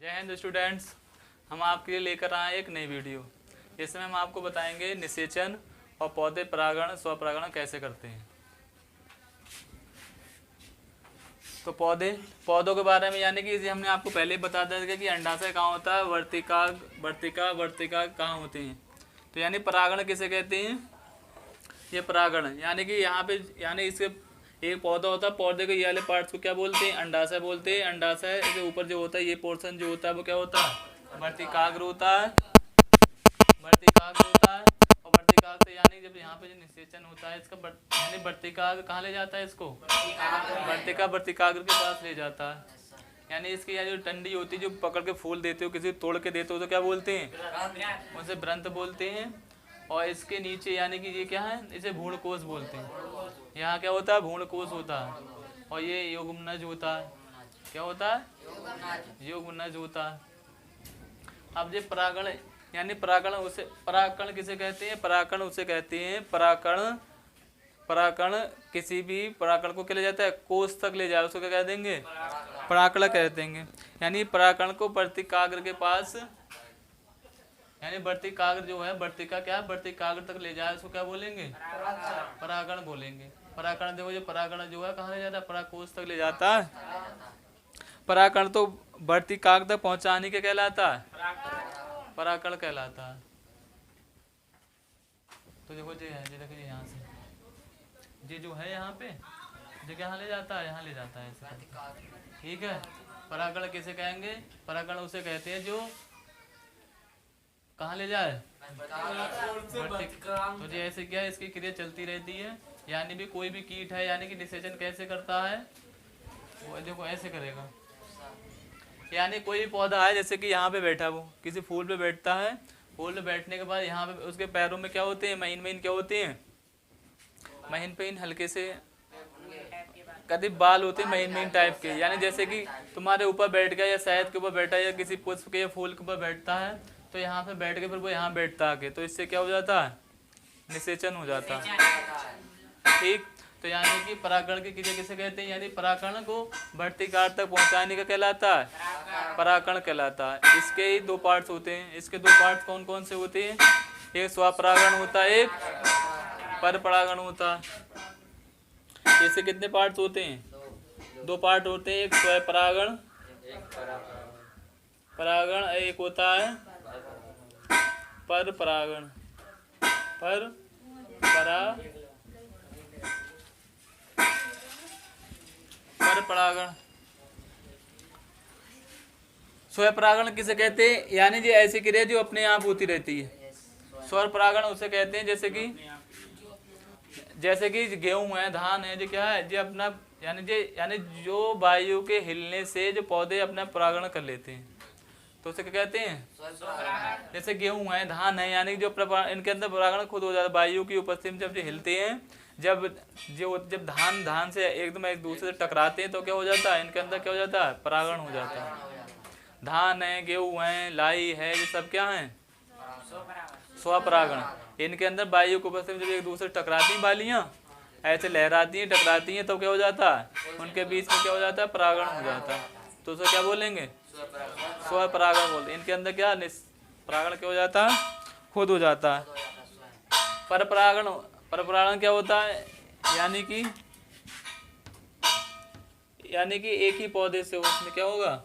जय हिंद स्टूडेंट्स, हम आपके लिए लेकर आए हैं एक नई वीडियो। इसमें हम आपको बताएंगे निषेचन और पौधे परागण स्वपरागण कैसे करते हैं। तो पौधों के बारे में यानी कि हमने आपको पहले ही बता दिया था कि अंडाशय कहाँ होता है, वर्तिका कहाँ होते हैं। तो यानी परागण किसे कहते हैं, ये परागण यानी कि यहाँ पे यानी इसके एक पौधा होता है, पौधे के ये वाले पार्ट्स को क्या बोलते हैं, अंडाशय बोलते हैं। अंडाशय के ऊपर जो होता है ये पोर्शन जो होता है वो क्या होता है, वर्तिकाग्र होता है। और वर्तिकाग्र से यानी जब यहाँ पे जो निषेचन होता है इसका यानी वर्तिकाग्र कहाँ ले जाता है, इसको वर्तिकाग्र के पास ले जाता है। यानी इसकी जो टंडी होती है जो पकड़ के फूल देते हो, किसी तोड़ के देते हो तो क्या बोलते हैं, उसे व्रंत बोलते हैं। और इसके नीचे यानी कि ये क्या है, इसे भ्रूणकोश बोलते हैं। यहाँ क्या होता है, भ्रूणकोश होता है। और ये युग्मनज होता है। क्या होता है, युग्मनज होता है। अब ये परागण यानी परागण किसे कहते हैं, परागण उसे कहते हैं परागण किसी भी परागण को क्या ले जाता है, कोष तक ले जाए उसको क्या कह देंगे, परागण कह देंगे। यानी परागण को वर्तिकाग्र के पास यानी वर्तिकाग्र जो है, वर्तिका क्या है, वर्तिकाग्र तक ले जाए उसको क्या बोलेंगे, परागण बोलेंगे। परागण देखो, जो परागण जो है कहाँ ले जाता है, परागकोश तक ले जाता है। परागण तो वर्तिकाग्र तक पहुंचाने के कहलाता है, परागण कहलाता है। तो देखो ये है, ये देखिए यहाँ से ये जो है यहाँ पे ये कहाँ ले जाता है, यहाँ ले जाता है ऐसे। ठीक है, परागण किसे कहेंगे, परागण उसे कहते हैं जो कहाँ ले जाए, तो ये ऐसे क्या है, इसकी क्रिया चलती रहती है। यानी भी कोई भी कीट है यानी कि निषेचन कैसे करता है, वो देखो ऐसे करेगा। यानी कोई भी पौधा है जैसे कि यहाँ पे बैठा, वो किसी फूल पे बैठता है, फूल पे बैठने के बाद यहाँ पे उसके पैरों में क्या होते हैं, महीन महीन क्या होते हैं, महीन हल्के से कभी बाल होते हैं महीन महीन टाइप के। यानी जैसे कि तुम्हारे ऊपर बैठ गया या शहद के ऊपर बैठा या किसी पुष्प के या फूल के ऊपर बैठता है, तो यहाँ पे बैठ के फिर वो यहाँ बैठता आके, तो इससे क्या हो जाता है, निषेचन हो जाता है। ठीक, तो यानी कि परागण की क्रिया किसे कहते हैं, यानी परागण को वर्तिकाग्र तक पहुंचाने का कहलाता है, परागण कहलाता है। इसके ही दो पार्ट्स होते हैं। इसके दो पार्ट्स कौन कौन से होते हैं, एक स्वपरागण होता है, एक परपरागण होता है। इससे कितने पार्ट्स होते हैं, दो पार्ट होते हैं, एक स्वपरागण परागण, एक होता है परपरागण परपरागण। स्वपरागण किसे कहते हैं, यानी जो ऐसी क्रिया जो अपने आप होती रहती है। स्वपरागण उसे कहते हैं जैसे कि गेहूं है, धान है, जो क्या है, जो अपना यानी जो वायु के हिलने से जो पौधे अपना परागण कर लेते हैं, तो उसे क्या कहते हैं, जैसे गेहूं है, धान है, यानी जो इनके अंदर परागण खुद हो जाता है वायु की उपस्थिति में। जब जो हिलते हैं, जब धान से एकदम एक दूसरे से टकराते हैं तो क्या हो जाता है, इनके अंदर क्या हो जाता है, परागण हो जाता है। धान है, गेहूं है, लाई है, ये सब क्या है, स्वपरागण। इनके अंदर वायु की उपस्थिति में जब एक दूसरे से टकराती हैं बालियां, ऐसे लहराती हैं, टकराती हैं, तो क्या हो जाता है, उनके बीच में क्या हो जाता है, परागण हो जाता है। तो उसे क्या बोलेंगे, स्वपरागण बोलते। इनके अंदर क्या परागण क्या हो जाता है, खुद हो जाता है। परपरागण क्या होता है, यानी कि एक ही पौधे से उसमें क्या होगा,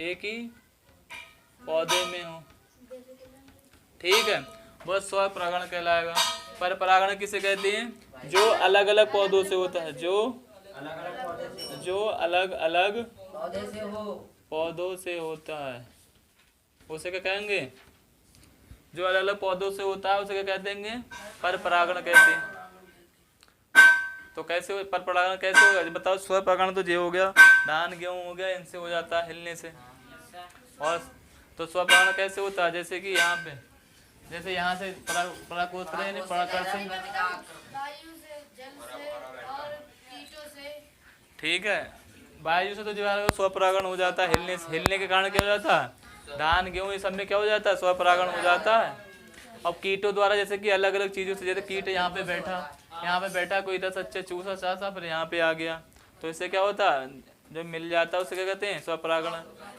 एक ही पौधे में हो। ठीक है, बस स्वपरागण कहलाएगा। परपरागण किसे कहते हैं, जो अलग अलग पौधों से होता है, जो अलग अलग पौधों से होता है, उसे क्या कहेंगे, जो अलग अलग पौधों से होता है उसे क्या कह देंगे, परपरागण कहते हैं। तो कैसे परपरागण कैसे होगा बताओ, स्वपरागण तो ये हो गया, धान गेहूं हो गया, इनसे हो जाता है हिलने से। और तो स्वपरागण कैसे होता है, जैसे कि यहाँ पे जैसे यहाँ से परागकोश करें, परागण ठीक है, वायु से तो जो है स्वपरागण हो जाता है, हिलने के कारण क्या हो जाता है, धान गेहूं ये सब में क्या हो जाता है, स्वपरागण हो जाता है। अब कीटों द्वारा जैसे कि अलग अलग चीजों से, जैसे कीट यहाँ पे बैठा कोई 10 अच्छे चूसा चासा फिर यहाँ पे आ गया, तो इससे क्या होता है, जब मिल जाता है उसे क्या कहते हैं? स्वपरागण।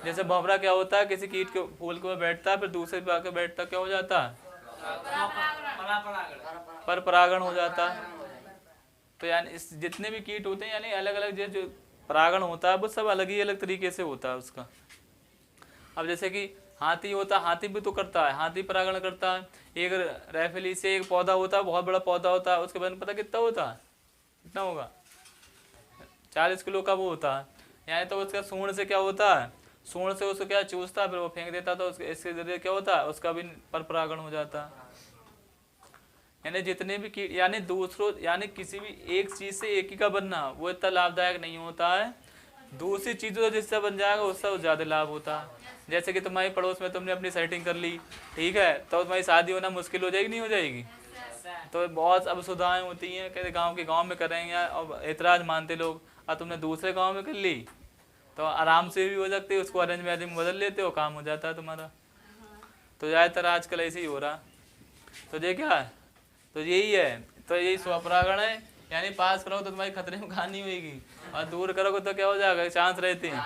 जैसे भंवरा क्या होता है, किसी कीट के फूल के ऊपर बैठता है, फिर दूसरे पे आके बैठता, क्या हो जाता है? पर परागण हो जाता है। तो यानी इस जितने भी कीट होते हैं यानी अलग अलग जो परागण होता है वो सब अलग ही अलग तरीके से होता है उसका। अब जैसे कि हाथी होता है, हाथी भी तो करता है, हाथी परागण करता है। एक रेफली से एक पौधा होता है, बहुत बड़ा पौधा होता है, उसके बाद पता कितना होता है? कितना होगा? 40 किलो का वो होता है। यानी तो उसका सूंड से क्या होता है? सूंड से उसको क्या चूसता है, फिर वो फेंक देता, तो इसके जरिए क्या होता है? उसका भी पर परागण हो जाता है। यानी जितने भी कीट यानी दूसरों यानी किसी भी एक चीज से एक ही का बनना वो इतना लाभदायक नहीं होता है। दूसरी चीजों जिससे बन जाएगा उससे ज्यादा लाभ होता है। जैसे कि तुम्हारे पड़ोस में तुमने अपनी सेटिंग कर ली, ठीक है, तो तुम्हारी शादी होना मुश्किल हो जाएगी, नहीं हो जाएगी? तो बहुत अब सुविधाएं होती हैं, कहते गांव के गांव में करेंगे और एतराज मानते लोग। और तुमने दूसरे गांव में कर ली तो आराम से भी हो सकती है, उसको अरेंज मैरिज में बदल लेते हो, काम हो जाता है तुम्हारा। तो ज़्यादातर आजकल ऐसे ही हो रहा। तो ये क्या है? तो यही है, तो यही स्वपरागण है। यानी पास करोगे तो तुम्हारी खतरे में कहानी होगी, और दूर करोगे तो क्या हो जाएगा? चांस रहते हैं।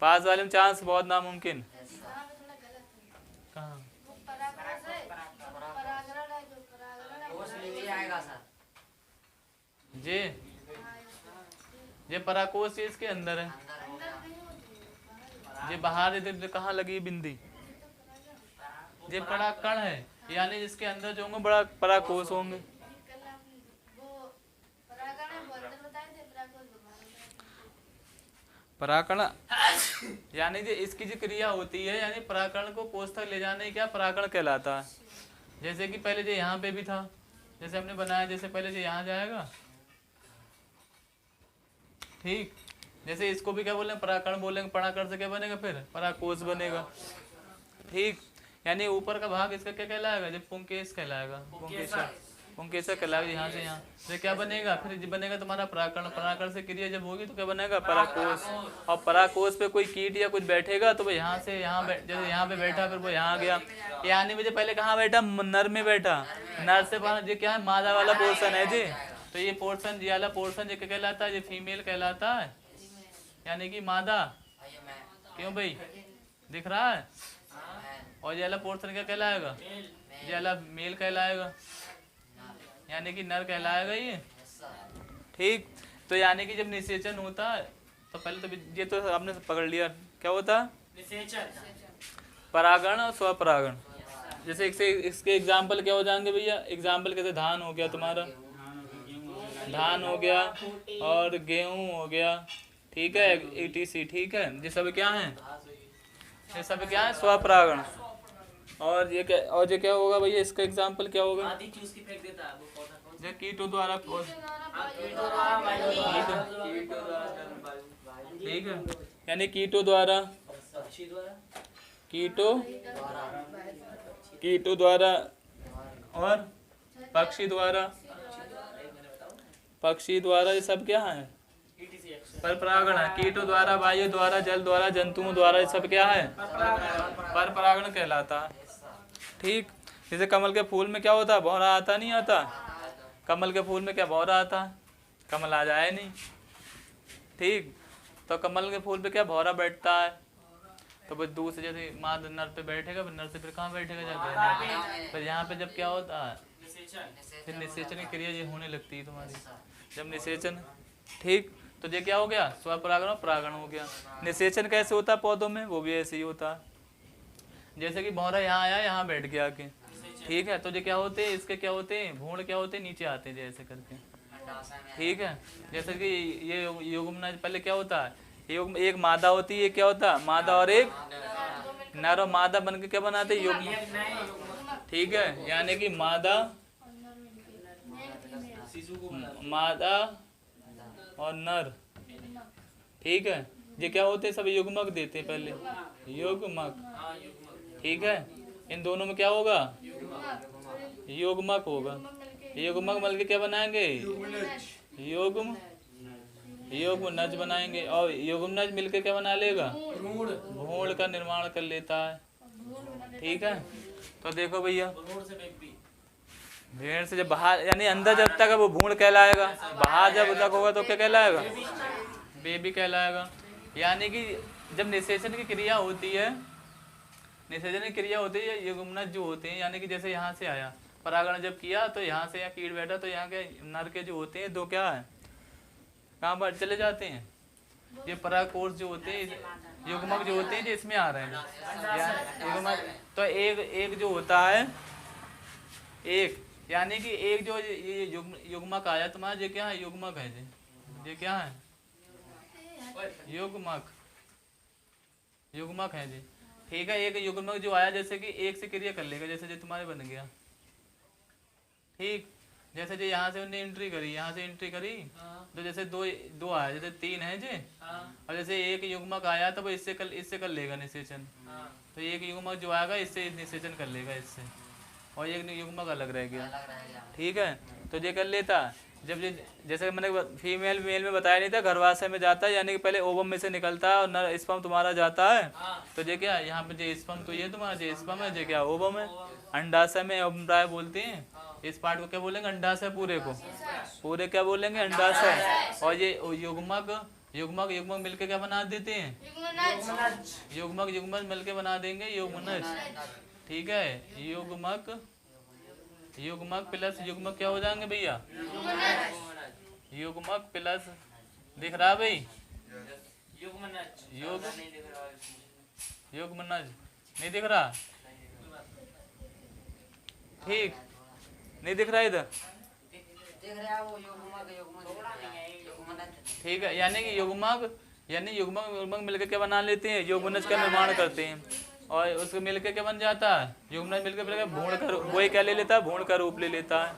पास वाले में चांस बहुत नामुमकिन। कहाँ? ये पराकोष इसके अंदर है, ये बाहर इधर कहाँ लगी है बिंदी? ये पराकण है, यानी जिसके अंदर जो होंगे बड़ा पराकोष होंगे। पराकण यानी जो इसकी जो क्रिया होती है, यानी पराकण को कोष तक ले जाने क्या पराकण कहलाता है। जैसे कि पहले जो यहाँ पे भी था, जैसे हमने बनाया, जैसे पहले जो यहाँ जाएगा, ठीक, जैसे इसको भी क्या बोलेंगे? पराकण बोलेंगे। पराकण से क्या बनेगा? फिर पराकोष बनेगा, ठीक। यानी ऊपर का भाग इसका क्या कहलाएगा? जब पुंकेश कहलाएगा, पुंकेशर कहलाएगा। यहाँ से यहाँ तो क्या बनेगा? फिर बनेगा तुम्हारा पराकण। पराकण से क्रिया जब होगी तो क्या बनेगा? पराकोष। और पराकोष पे कोई कीट या कुछ बैठेगा तो वो यहाँ से यहाँ जैसे यहाँ पे बैठा, फिर वो यहाँ गया। यानी मुझे पहले कहाँ बैठा? नर में बैठा। नर से ये क्या है? मादा वाला पोर्शन है जी। तो ये पोर्शन, ये वाला पोर्शन ये क्या कहलाता है? ये फीमेल कहलाता है, यानी कि मादा। क्यों भाई? दिख रहा है? और ये वाला पोर्शन क्या कहलाएगा? ये वाला मेल कहलाएगा, यानी कि नर कहलाएगा ये, ठीक। तो यानी कि जब निषेचन होता है तो पहले तो ये तो आपने पकड़ लिया, क्या होता है? निषेचन, परागण और स्वपरागण। जैसे इसके एग्जाम्पल क्या हो जाएंगे भैया? एग्जाम्पल कैसे? धान हो गया तुम्हारा, धान हो गया, और गेहूं हो गया, ठीक है, etc, ठीक है। ये सब क्या है? ये सब क्या है? स्वपरागण। और ये क्या, और ये क्या होगा भैया? इसका एग्जाम्पल क्या होगा? जो कीटों द्वारा, ठीक है, यानी कीटों द्वारा, कीटों द्वारा और पक्षी द्वारा, ये सब क्या है? पर परागण है। कीटों द्वारा, वायु द्वारा, जल द्वारा, जंतुओं द्वारा, ये सब क्या है? पर परागण कहलाता है, ठीक। जैसे कमल के फूल में क्या होता है? भौरा आता नहीं आता? कमल के फूल में क्या भौरा आता है? कमल आ जाए नहीं, ठीक। तो कमल के फूल पे क्या भौरा बैठता है, तो फिर दूसरे जैसे माद नर पे बैठेगा, फिर नर से फिर कहाँ बैठेगा जाकर? फिर यहाँ पे जब क्या होता है? फिर निषेचन की क्रिया ये होने लगती है तुम्हारी, जब निषेचन, ठीक। तो ये क्या हो गया? स्वपरागण और परागण हो गया। निषेचन कैसे होता है पौधों में? वो भी ऐसे ही होता है। जैसे कि भौरा यहाँ आया, यहाँ बैठ गया आके, ठीक है, तो ये क्या होते हैं? इसके क्या होते हैं? भूण क्या होते हैं? नीचे आते हैं जैसे करके, ठीक है। जैसे कि ये युग्मनज पहले क्या होता है? एक मादा होती है, क्या होता है? मादा, और एक नर, और मादा बन के क्या बनाते हैं? युग्म, ठीक है। यानी कि मादा और नर, ठीक है। ये क्या होते हैं? सब युग्मक देते हैं पहले, युग्मक, ठीक है। इन दोनों में क्या होगा? युग्मक होगा। युग्मक मिल के क्या बनाएंगे? युग्म नज बनाएंगे, और युग्म नज मिलकर क्या बना लेगा? भ्रूण का निर्माण कर लेता है, ठीक है। तो देखो भैया, भेड़ से जब बाहर, यानी अंदर जब तक वो भ्रूण कहलाएगा, बाहर जब तक होगा तो क्या कहलाएगा? बेबी कहलाएगा। यानी कि जब निषेचन की क्रिया होती है, निषेचन की क्रिया होती है, युग्मनज जो होते हैं, यानी कि जैसे यहाँ से आया परागण जब किया तो यहाँ से यहाँ कीट बैठा तो यहाँ के नर के जो होते हैं दो क्या है, कहाँ पर चले जाते हैं, ये परागकोश जो होते हैं, युग्मक जो होते हैं जो इसमें आ रहे हैं युग्मक। तो एक जो होता है एक, यानी कि एक जो ये युग्मक आया तुम्हारा, ये क्या है, युग्मक है जी, ये क्या है, युग्मक, युग्मक है जी। ठीक है, एक युग्मक जो आया जैसे कि एक से क्रिया कर लेगा, जैसे जो तुम्हारे बन गया, ठीक, जैसे जो यहाँ से उन्हें एंट्री करी, यहाँ से एंट्री करी तो जैसे दो आया, जैसे 3 है जी, और जैसे एक युग्मक आया तो वो इससे कर लेगा निषेचन, तो एक युग्मक जो आएगा इससे निषेचन कर लेगा इससे, और एक युग्मक अलग रह गया। ठीक है, तो ये कर लेता। जब ये जैसे मैंने फीमेल मेल में बताया नहीं था, गर्भाशय में जाता है, यानी कि पहले ओवम में से निकलता है और नर स्पर्म तुम्हारा जाता है, तो ये क्या यहाँ पे जो स्पर्म तो ये तुम्हारा जो स्पर्म है, ये क्या ओवम है। अंडाशय में अम्ब्राय बोलते हैं, इस पार्ट को क्या बोलेंगे, अंडाशय, पूरे को पूरे क्या बोलेंगे, अंडाशय। और ये युग्मक युग्मक युग्मक मिलके क्या बना देते हैं, युग्मक युग्मक मिलके बना देंगे युग्मनज। ठीक है, युग्मक युग्मक प्लस युग्मक क्या हो जाएंगे भैया, युग्मक प्लस, दिख रहा है भाई, युग्मनज नहीं दिख रहा, ठीक नहीं दिख रहा इधर, ठीक है। यानी कि युग्मक युग्मक मिलकर क्या बना लेते हैं, युग्मनज का निर्माण करते हैं, और उसको मिलकर क्या बन जाता है, युग्मनज मिलकर भ्रूण का वही क्या ले लेता है, भ्रूण का रूप ले लेता है।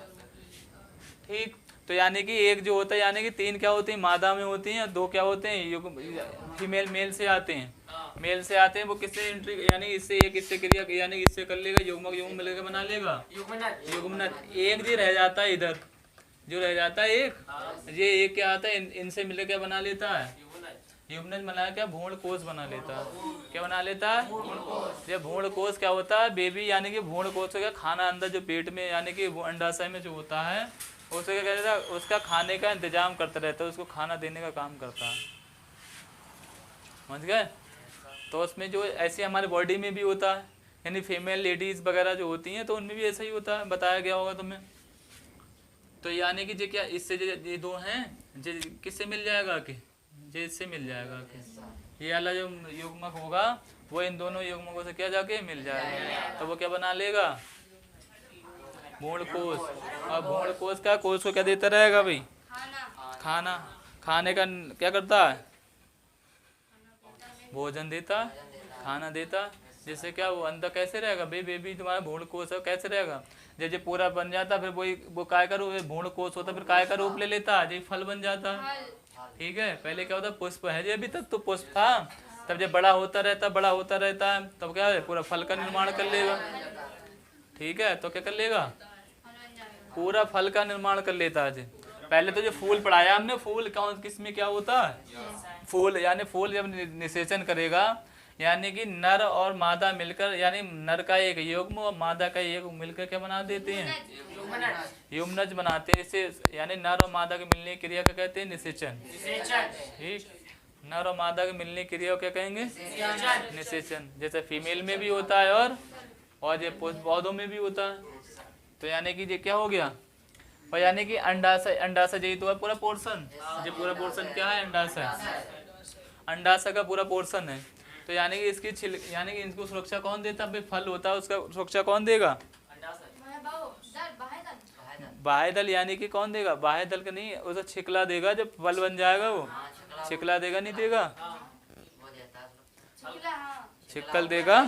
ठीक, तो यानी कि एक जो होता है, यानी कि 3 क्या होती हैं, मादा में होती हैं, 2 क्या होते हैं, फीमेल मेल से आते हैं, मेल से आते हैं, वो किससे एंट्री, यानी इससे एक इससे क्रिया, यानी इससे कर लेगा, युग्मक युग्मक मिलकर बना लेगा युग्मनज। एक जो रह जाता है इधर, जो रह जाता है एक, ये एक क्या आता है, इनसे मिलकर क्या बना लेता है, युग्मनज बना क्या, भ्रूण कोश बना लेता है। क्या बना लेता है, ये भ्रूण कोश क्या होता है, बेबी, यानी कि भ्रूण कोश का खाना अंदर जो पेट में, यानी कि अंडाशय में जो होता है, उसको क्या कहता है, उसका खाने का इंतजाम करता रहता है, उसको खाना देने का काम करता है, समझ गए। तो उसमें जो ऐसे हमारे बॉडी में भी होता है, यानी फीमेल लेडीज वगैरह जो होती हैं तो उनमें भी ऐसा ही होता है, बताया गया होगा तुम्हें। तो यानी कि ये क्या, इससे ये 2 हैं, ये किससे मिल जाएगा कि, ये इससे मिल जाएगा कि ये वाला जो युग्मक होगा वो इन दोनों युग्मकों से क्या जाके मिल जाएगा, तो वो क्या बना लेगा, भ्रूण कोश। और भ्रूण कोश का कोश को क्या देता रहेगा भाई, खाना, खाने का क्या करता है, भोजन देता, खाना देता, जिससे क्या वो अंदर कैसे रहेगा भाई, बेबी तुम्हारा भ्रूण कोश कैसे रहेगा, जब ये पूरा बन जाता फिर वो काय का रूप, भ्रूण कोश होता फिर काय का रूप ले लेता, जब फल बन जाता। ठीक है, पहले क्या होता, पुष्प है जी, अभी तक तो पुष्प था, तब जब बड़ा होता रहता है तब क्या है, पूरा फल का निर्माण कर लेगा। ठीक है, तो क्या कर लेगा, पूरा फल का निर्माण कर लेता है। पहले तो जो फूल पढ़ाया हमने, फूल कौन किस में क्या होता है, फूल, यानी फूल जब निषेचन करेगा, यानी कि नर और मादा मिलकर, यानी नर का एक युग्म और मादा का एक मिलकर क्या बना देते हैं, युग्मनज बनाते हैं। इससे यानी नर और मादा के मिलने की क्रिया क्या कहते हैं, निषेचन। ठीक, नर और मादा के मिलने की क्रिया क्या कहेंगे, निषेचन। जैसे फीमेल में भी होता है और ये पौधों में भी होता है। तो यानी कि ये क्या हो गया, और यानी कि अंडाशय, अंडाशय यही तो है पूरा पोर्शन, ये पूरा पोर्शन क्या है, अंडाशय, अंडाशय का पूरा पोर्शन है। तो यानी कि इसकी यानी कि इनको सुरक्षा कौन देता है, फल होता है उसका सुरक्षा कौन देगा, बाह्य दल, यानी कि कौन देगा, बाह्य दल का नहीं, उसे छिकला देगा, जब फल बन जाएगा वो छिकला देगा, नहीं देगा, छिकल देगा।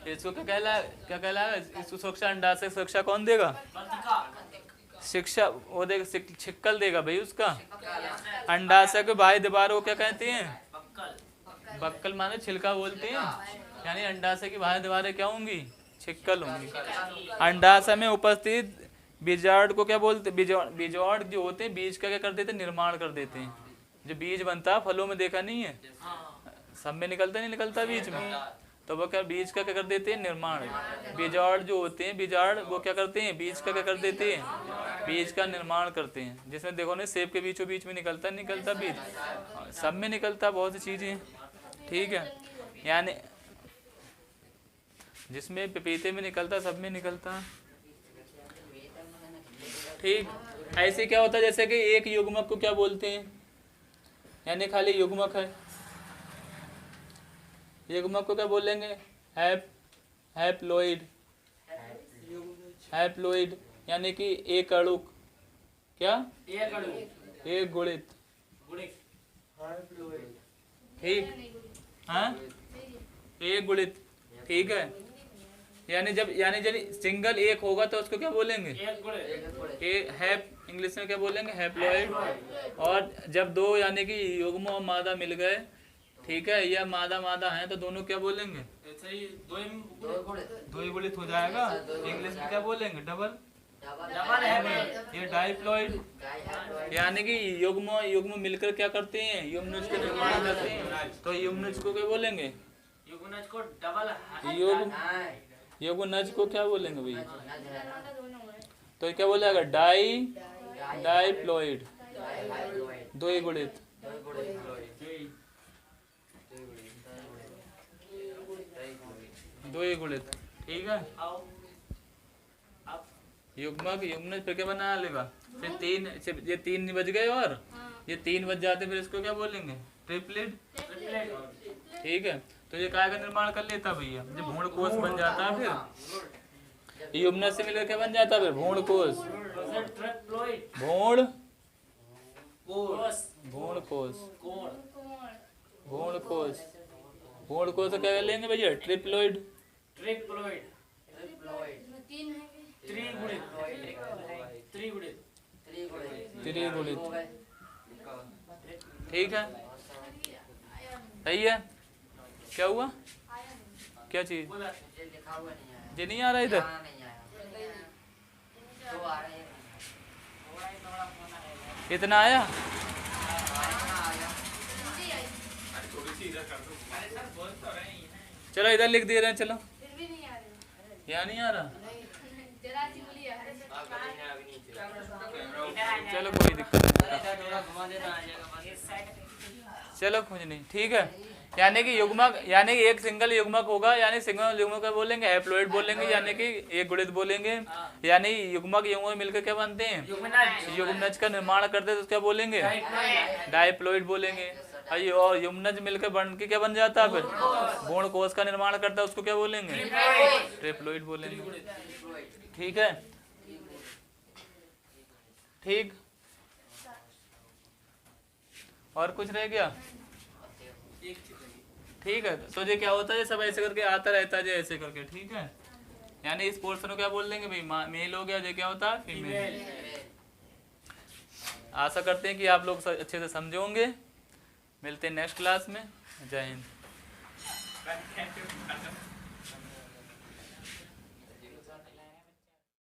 इसको क्या कहलाएगा, इसको सुरक्षा, अंडाशय सुरक्षा कौन देगा, शिक्षा वो देगा, छिक्कल देगा भाई उसका। अंडाशय के बाह्य दीवारों को क्या कहते हैं, बक्कल, माने छिलका बोलते हैं। यानी अंडाशय की बाह्य दीवारें क्या होंगी, छिक्कल होंगी। अंडाशय में उपस्थित बीजार्ड को क्या बोलते हैं, बीजार्ड जो होते हैं बीज का क्या कर देते हैं, निर्माण कर देते हैं। जो बीज बनता है फलों में देखा नहीं है, सब में निकलता नहीं निकलता बीज में, तो वो क्या बीज का क्या कर देते हैं, निर्माण। बीजार्ड जो होते हैं, बीजार्ड वो क्या करते हैं, बीज का क्या कर देते हैं, बीज का निर्माण करते हैं, जिसमें देखो ना सेब के बीचों बीच में निकलता बीज, सब में निकलता बहुत सी चीजें, ठीक है। यानी जिसमें पपीते में निकलता सब में निकलता, ठीक। ऐसे क्या होता है जैसे कि एक युग्मक को क्या बोलते हैं, यानी खाली युग्मक है, युग्मक को क्या बोलेंगे, हैप्लॉइड, हैप्लॉइड यानी कि एक अणु, क्या एक गुणित, ठीक, हाँ एक गुणित, ठीक है। यानी जब सिंगल एक होगा तो उसको क्या बोलेंगे, हैप, इंग्लिश में क्या बोलेंगे, हैप्लॉइड। और जब दो यानी कि युग्म और मादा मिल गए, ठीक है, या मादा मादा है तो दोनों क्या बोलेंगे, दो ही गुणित हो जाएगा। इंग्लिश में क्या बोलेंगे, डबल, ये डाइप्लॉइड। यानी कि युग्म मिलकर क्या करते हैं, युग्मनज का निर्माण करते हैं, तो युग्मनज को क्या बोलेंगे, युग्मनज को युग्मनज को क्या बोलेंगे भैया, तो क्या बोलेगा, डाइप्लॉइड, दो ही गुणित, दो ही गुणित, ठीक है। युग्मक युग्मनज फिर क्या बना लेगा, फिर तीन, ये तीन बज गए और ये तीन बज जाते, फिर इसको क्या बोलेंगे, ट्रिपलेट, ठीक है। तो ये काय का निर्माण कर लेता भैया, जब भ्रूण कोश बन जाता है, फिर युग्मनज से मिलकर क्या बन जाता है, फिर भ्रूण कोश, भ्रूण कोश, भ्रूण कोश, भ्रूण कोश क्या कर लेंगे भैया, ट्रिप्लॉइड, त्रिगुणित, ठीक है, सही है। क्या हुआ, क्या चीज, ये नहीं आ रहा इधर, इतना आया, चलो इधर लिख दे रहे हैं, चलो यहाँ नहीं आ रहा, चलो कोई दिक्कत नहीं, चलो कुछ नहीं, ठीक है। यानी कि युग्मक, यानी कि एक सिंगल युग्मक होगा, यानी सिंगल युग्मक का बोलेंगे हैप्लॉइड बोलेंगे, यानी कि एक गुणित बोलेंगे। यानी युग्मक युग्मक मिलकर क्या बनते हैं, युग्मनज का निर्माण करते हैं, तो क्या बोलेंगे, डाइप्लॉइड बोलेंगे। और युग्मनज मिलकर बन के क्या बन जाता है, फिर भ्रूण कोश का निर्माण करता है, उसको क्या बोलेंगे, ट्रिप्लॉइड बोलेंगे, ठीक है, ठीक। और कुछ रह गया, ठीक है। तो ये क्या होता है, सब ऐसे करके आता रहता है, ऐसे करके, ठीक है। यानी इस पोर्शन को क्या बोल देंगे भाई, मेल हो गया, ये क्या होता है, फीमेल। आशा करते हैं कि आप लोग अच्छे से समझे होंगे। मिलते हैं नेक्स्ट क्लास में। जय हिंद।